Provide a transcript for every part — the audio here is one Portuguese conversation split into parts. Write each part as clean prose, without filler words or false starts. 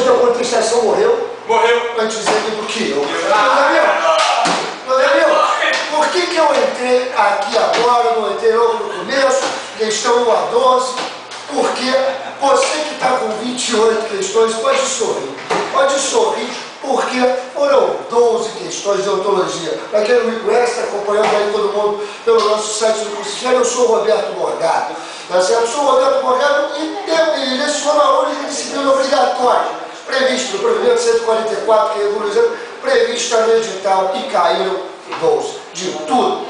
da contestação morreu? Morreu. Antes ele do que eu. Não é meu? Por que eu entrei aqui agora, não entrei logo no começo, questão 1 a 12? Porque você que está com 28 questões pode sorrir, porque foram 12 questões de ontologia. Para quem não me conhece, está acompanhando aí todo mundo pelo nosso site do Curso Sério, eu sou o Roberto Morgado. Tá certo? Eu sou o Roberto Morgado e leciono a única disciplina obrigatória, previsto no provimento 144, que regula o exame, prevista no edital, e caíram 12. De tudo,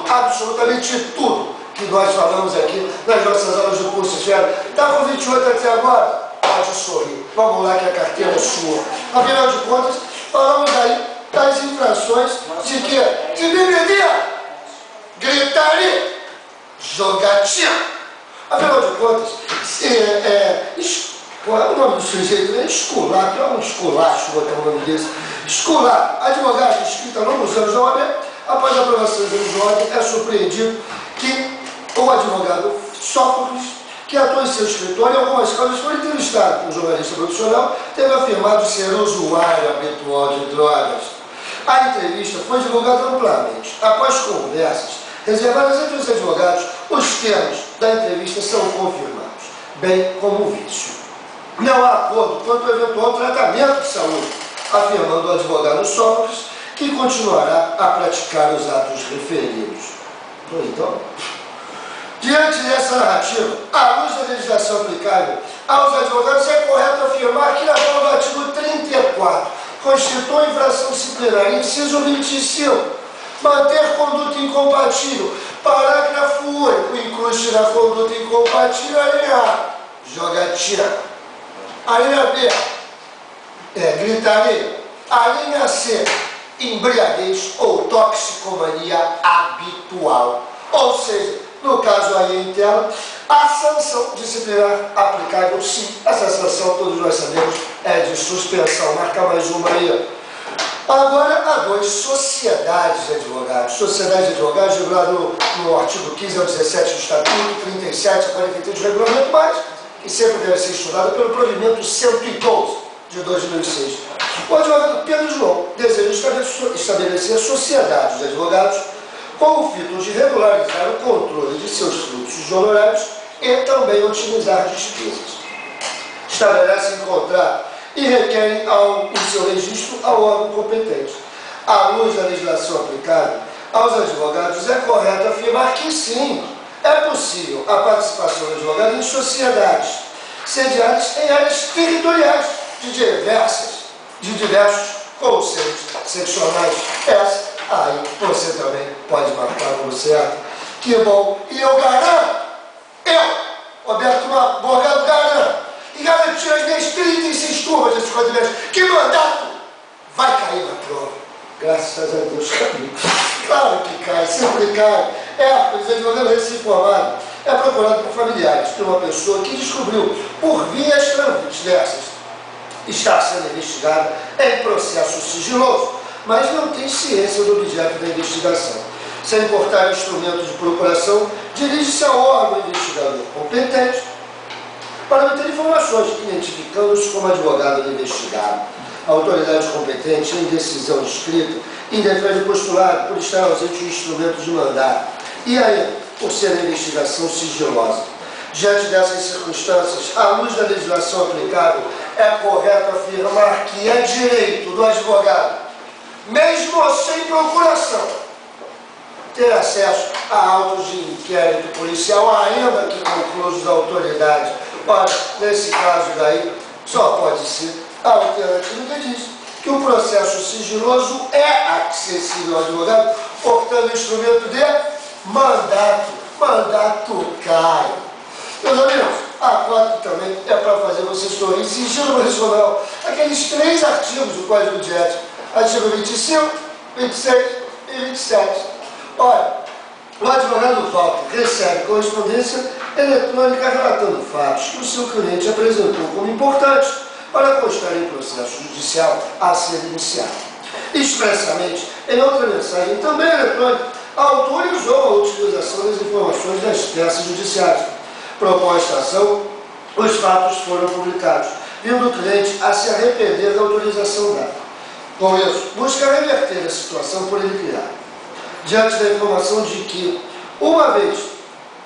absolutamente tudo que nós falamos aqui nas nossas aulas do curso Sério. Está com 28 até agora? Pode sorrir. Vamos lá que a carteira é sua. Afinal de contas, falamos aí das infrações de quê? De bebedeira, gritaria, jogatina. Afinal de contas, qual é o nome do sujeito? É esculacho, é um esculacho, botar o nome desse. Esculacho, advogado inscrito há longos anos na OAB, após a aprovação do exame de ordem, é surpreendido que o advogado Sófocles, que atua em seu escritório, em algumas causas foi entrevistado por um jornalista profissional, tendo afirmado ser usuário habitual de drogas. A entrevista foi divulgada amplamente. Após conversas reservadas entre os advogados, os termos da entrevista são confirmados, bem como o vício. Não há acordo quanto ao eventual tratamento de saúde, afirmando o advogado Sófocles, que continuará a praticar os atos referidos. Então, diante dessa narrativa, à luz da legislação aplicável aos advogados, é correto afirmar que, na forma do artigo 34, constitui infração disciplinar, inciso 25, manter conduta incompatível. Parágrafo 8, inclui-se na conduta incompatível a linha A, jogatina. A linha B, gritaria. A linha C, embriaguez ou toxicomania habitual. Ou seja, no caso aí em tela, a sanção disciplinar aplicável, sim. Essa sanção, todos nós sabemos, é de suspensão. Marca mais uma aí. Agora, há 2 sociedades de advogados. Sociedade de advogados, regulado no artigo 15 ao 17 do Estatuto, 37 a 43 do Regulamento, mas que sempre deve ser estudada pelo provimento 112 de 2006. O advogado Pedro João deseja estabelecer sociedades de advogados com o fito de regularizar o controle de seus fluxos de honorários e também otimizar despesas. Estabelecem contrato e requerem em seu registro ao órgão competente. À luz da legislação aplicável aos advogados, é correto afirmar que sim, é possível a participação do advogado em sociedades sediadas em áreas territoriais de diversos conceitos seccionais. Essa, aí você também pode marcar como certo. Que bom! E eu garanto, Roberto Morgado, garanto, e garantir as minhas 36 turmas desse quadrilhão, que mandato vai cair na prova. Graças a Deus, caiu. Claro que cai, sempre cai. Os advogados recém-formados é procurado por familiares de uma pessoa que descobriu, por vias transversas, estar sendo investigada em processo sigiloso, mas não tem ciência do objeto da investigação. Sem importar instrumento de procuração, dirige-se ao órgão investigador competente para obter informações, identificando-se como advogado do investigado. A autoridade competente, em decisão escrita, indefere o postulado por estar ausente o instrumento de mandato, e aí, por ser a investigação sigilosa. Diante dessas circunstâncias, à luz da legislação aplicável, é correto afirmar que é direito do advogado, mesmo sem procuração, ter acesso a autos de inquérito policial, ainda que conclusos da autoridade. Ora, nesse caso daí, só pode ser a alternativa que diz que o processo sigiloso é acessível ao advogado, portanto, instrumento de mandato. Mandato cai. Meus amigos, a 4 também é para fazer você sorrir. Sigilo profissional. Aqueles 3 artigos do Código de Ética. Artigo 25, 26 e 27. Olha, o advogado Walter recebe correspondência eletrônica relatando fatos que o seu cliente apresentou como importantes para constar em processo judicial a ser iniciado. Expressamente, em outra mensagem também eletrônica, autorizou a utilização das informações das peças judiciais. Proposta a ação, os fatos foram publicados. vindo o cliente a se arrepender da autorização dada. Com isso, busca reverter a situação por ele criar, diante da informação de que, uma vez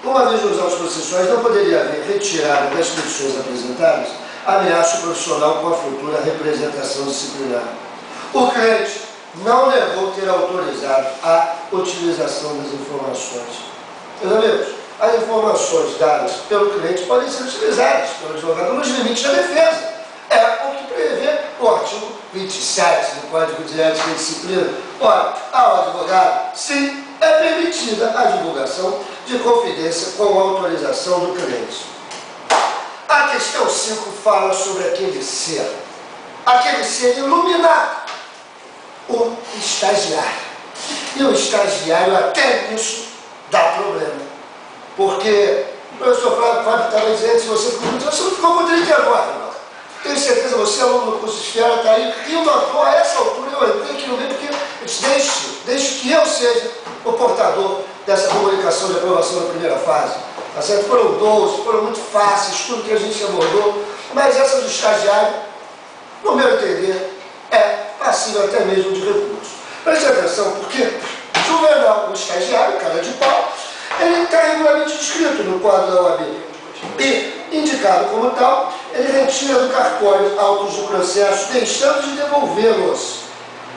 nos autos processuais, não poderia haver retirada das petições apresentadas ameaça o profissional com a futura representação disciplinar. O cliente não negou ter autorizado a utilização das informações. Meus amigos, as informações dadas pelo cliente podem ser utilizadas pelo advogado nos limites da defesa. É o que prevê o artigo 27 do Código de Ética e Disciplina. Ora, ao advogado, sim, é permitida a divulgação de confidência com a autorização do cliente. A questão 5 fala sobre aquele ser iluminado, o estagiário. E o estagiário até nisso dá problema. Porque o professor Fábio estava dizendo, se você ficou muito, você não ficou com 39, não. Tenho certeza, você, aluno do curso de Esfera, está aí rindo à toa. A essa altura eu entrei aqui no meio porque eu disse, deixe que eu seja o portador dessa comunicação de aprovação da primeira fase. Tá certo? Foram 12, foram muito fáceis, tudo que a gente abordou, mas essa do estagiário, no meu entender, é passível até mesmo de recurso. Preste atenção, porque Juvenal, o estagiário, cara de pau, ele está regularmente inscrito no quadro da OAB. E, indicado como tal, ele retira do cartório autos de processo, deixando de devolvê-los.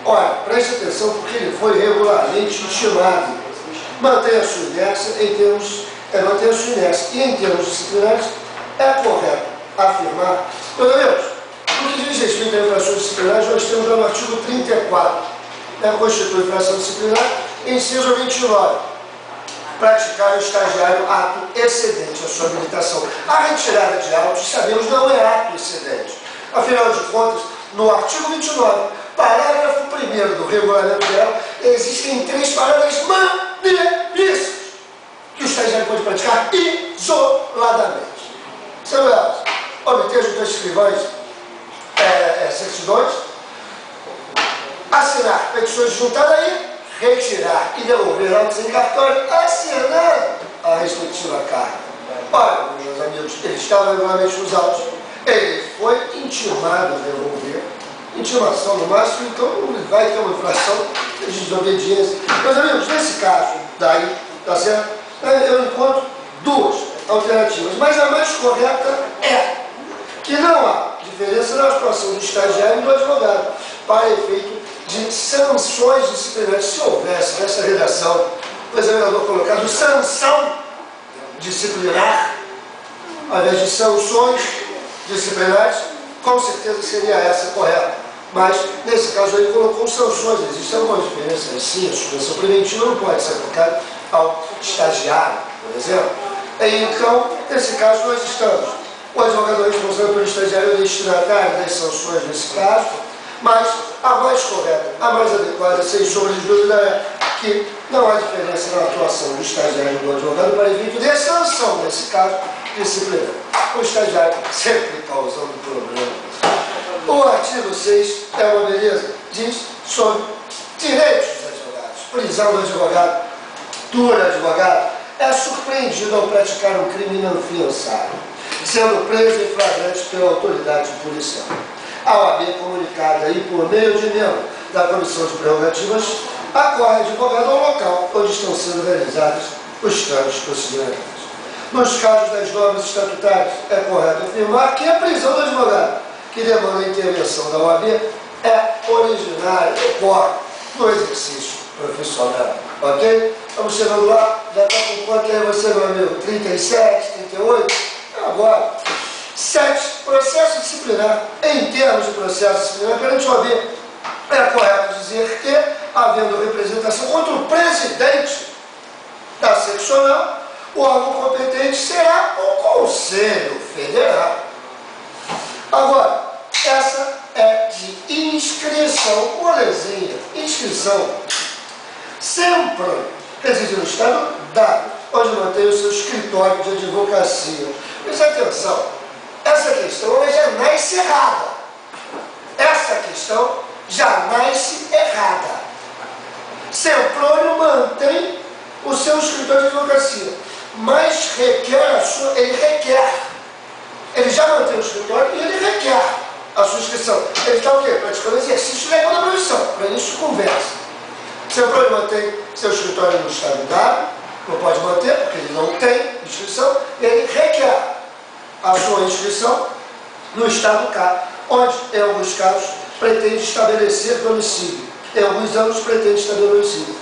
Olha, preste atenção, porque ele foi regularmente intimado. Mantenha a sua inércia em termos e em termos disciplinares, é correto afirmar. Meus amigos, no que diz respeito a infrações disciplinares, nós temos no artigo 34 da Constituição Infração Disciplinar, inciso 29, praticar o estagiário ato excedente à sua habilitação. A retirada de autos, sabemos, não é ato excedente. Afinal de contas, no artigo 29, parágrafo 1º do regulamento geral, existem 3 parágrafos maneiríssimos que o estagiário pode praticar isoladamente. São elas: obter junto às escrivães certidões, assinar petições de juntada e retirar e devolver autos em cartório assinando a respectiva carta. Olha, meus amigos, ele estava regularmente nos autos, ele foi intimado a devolver, intimação no máximo, então vai ter uma infração de desobediência. Meus amigos, nesse caso, daí, tá certo? Eu encontro 2 alternativas, mas a mais correta é que não há diferença na atuação do estagiário e do advogado para efeito de sanções disciplinares. Se houvesse nessa redação o examinador colocado sanção disciplinar, ao invés de sanções disciplinares, com certeza seria essa correta. Mas, nesse caso, ele colocou sanções. Existe alguma diferença? Sim, a suspensão preventiva não pode ser aplicada ao estagiário, por exemplo. Então, nesse caso, nós estamos. O advogado responsável pelo estagiário é o destinatário das sanções nesse caso, mas a mais correta, a mais adequada, sem sombra de dúvida, é que não há diferença na atuação do estagiário e do advogado para efeito de sanção, nesse caso, disciplinar. O estagiário sempre causando problemas. O artigo 6 é uma beleza, diz sobre direitos dos advogados. Prisão do advogado, do advogado, é surpreendido ao praticar um crime inafiançável, sendo preso em flagrante pela autoridade policial. A OAB comunicada e por meio de membro da Comissão de Prerrogativas, acorre advogado ao local onde estão sendo realizados os trâmites procedimentais. Nos casos das normas estatutárias, é correto afirmar que a prisão do advogado, que demanda a intervenção da OAB, é originária, ocorre no exercício profissional. Ok? Estamos chegando lá, já está com quanto aí você, meu amigo? 37, 38? Agora. 7. Processo disciplinar. Em termos de processo disciplinar, perante a OAB, é correto dizer que, havendo representação contra o presidente da seccional, o órgão competente será o Conselho Federal. Agora, essa é de inscrição, molezinha, inscrição. Sempre reside no Estado dado, onde mantém o seu escritório de advocacia. Preste atenção, essa questão ela já nasce errada. Essa questão já nasce errada. Semprônio mantém o seu escritório de advocacia, mas ele requer ele já mantém o escritório e ele requer a sua inscrição. Ele está o quê? Praticando exercício legal da profissão, para início de conversa. Se ele mantém seu escritório no estado dado, não pode manter, porque ele não tem inscrição, e ele requer a sua inscrição no estado K, onde, em alguns casos, pretende estabelecer domicílio. Em alguns anos, pretende estabelecer domicílio.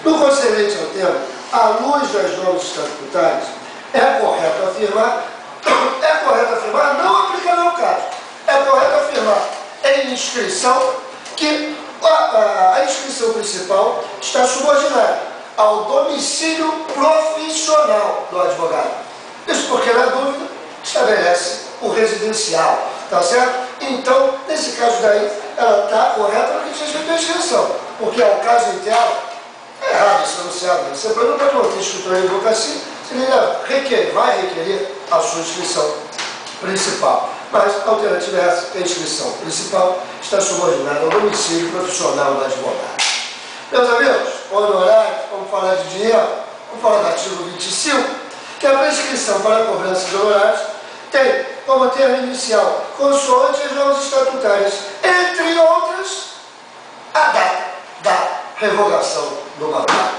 No concernente ao tema, à luz das normas estatutárias, é correto afirmar, não aplicará ao caso, é correto afirmar em inscrição que a inscrição principal está subordinada ao domicílio profissional do advogado. Isso porque, na dúvida, estabelece o residencial, tá certo? Então, nesse caso daí, ela está correta no que diz respeito à inscrição, porque ao caso interno, é errado esse enunciado. Você não pode manter escritório de advocacia, se ele vai requerer a sua inscrição principal. Mas a alternativa é essa, que a inscrição principal está subordinada ao domicílio profissional do advogado. Meus amigos, honorários, vamos falar de dinheiro, vamos falar do artigo 25, que a prescrição para a cobrança de honorários tem como termo inicial consoante as normas estatutárias, entre outras, a data da revogação do mandato.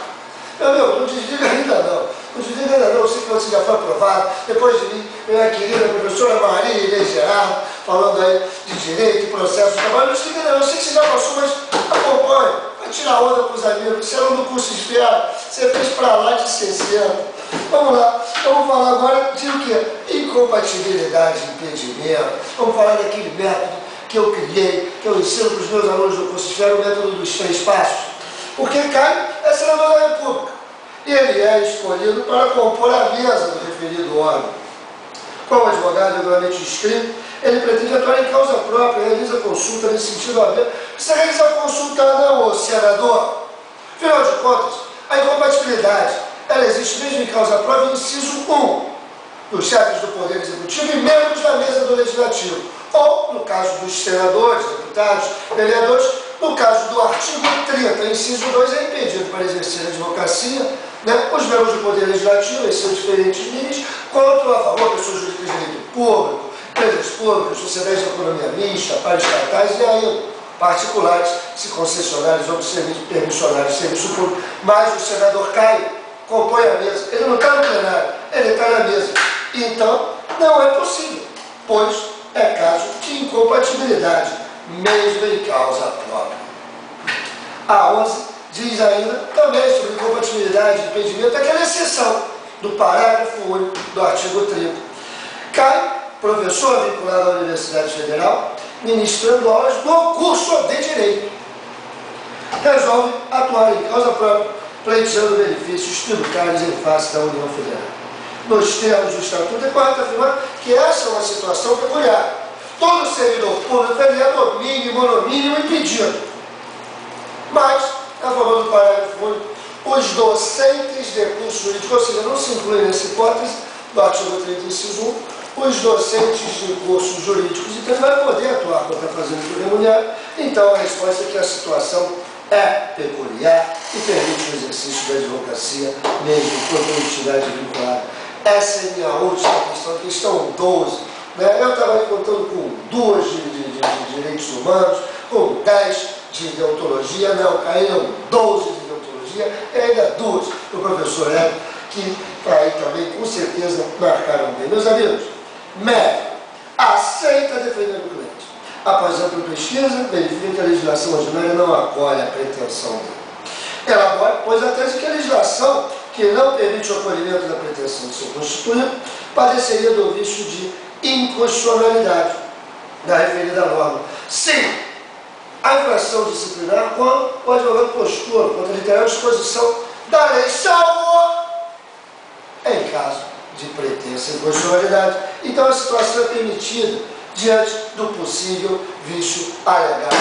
Meu amigo, não desliga ainda não. Não desliga ainda não. Eu sei que você já foi aprovado. Depois de mim, minha querida professora Maria Inês Gerardo, falando aí de direito e processo de trabalho. Não desliga ainda não. Eu sei que você já passou, mas acompanhe. Vai tirar onda com os amigos. Você era do curso de espera. Você fez pra lá de 60. Vamos lá. Vamos falar agora de o quê? Incompatibilidade e impedimento. Vamos falar daquele método que eu criei, que eu ensino para os meus alunos do curso de espera, o método dos 3 passos. Porque Caio é senador da República. E ele é escolhido para compor a mesa do referido órgão. Como advogado regularmente inscrito, ele pretende atuar em causa própria e realiza consulta nesse sentido a ver. Você realiza consulta não, ô senador. Afinal de contas, a incompatibilidade, ela existe mesmo em causa própria, inciso 1, dos chefes do Poder Executivo e membros da mesa do Legislativo. Ou, no caso dos senadores, deputados, vereadores, no caso do artigo 30, inciso 2, é impedido para exercer a advocacia, né, os membros do Poder Legislativo, em seus diferentes níveis, contra ou a favor, pessoas jurídicas de direito público, empresas públicas, sociedades de economia mista, paraestatais e ainda particulares, se concessionários ou permissionários de serviço público. Mas o senador Caio compõe a mesa, ele não está no plenário, ele está na mesa. Então, não é possível, pois é caso de incompatibilidade, mesmo em causa própria. A 11 diz ainda também sobre incompatibilidade e impedimento, aquela exceção do parágrafo único do artigo 30. Caio, professor vinculado à Universidade Federal, ministrando aulas no curso de Direito, resolve atuar em causa própria, pleiteando benefícios tributários em face da União Federal. Nos termos do Estatuto, é correto afirmar que essa é uma situação peculiar. Todo servidor público é no mínimo impedido. Mas, a favor do parágrafo único, os docentes de curso jurídico, ou seja, não se inclui nessa hipótese do artigo 30, inciso 1, os docentes de cursos jurídicos, então ele vai poder atuar contra a fazenda do remunerado. Então, a resposta é que a situação é peculiar e permite o exercício da advocacia, mesmo com entidade vinculada. Essa é a minha última questão 12. Né? Eu estava contando com 2 de direitos humanos, com 10 de deontologia, não, caíram 12 de deontologia, e ainda 2 do professor Hélio, que aí também com certeza marcaram bem. Meus amigos, médico aceita defender o cliente. Após ampla pesquisa, verifica que a legislação ordinária não acolhe a pretensão dele. Elabora, pois a tese que a legislação que não permite o acolhimento da pretensão de ser constituído padeceria do vício de inconstitucionalidade da referida norma. Sim, a infração disciplinar quando o advogado postura contra a literal disposição da lei, salvo em caso de pretensa inconstitucionalidade. Então a situação é permitida diante do possível vício alegado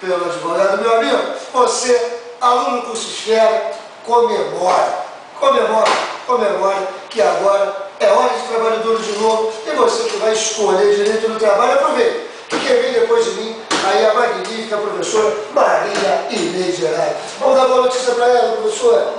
pelo advogado. Meu amigo, você, aluno do curso de esfera, comemora que agora é hora de trabalho duro de novo, e você que vai escolher direito do trabalho, aproveita, que quem vem depois de mim, aí é a magnífica professora Maria Inês Gerardo. Vamos dar boa notícia para ela, professora.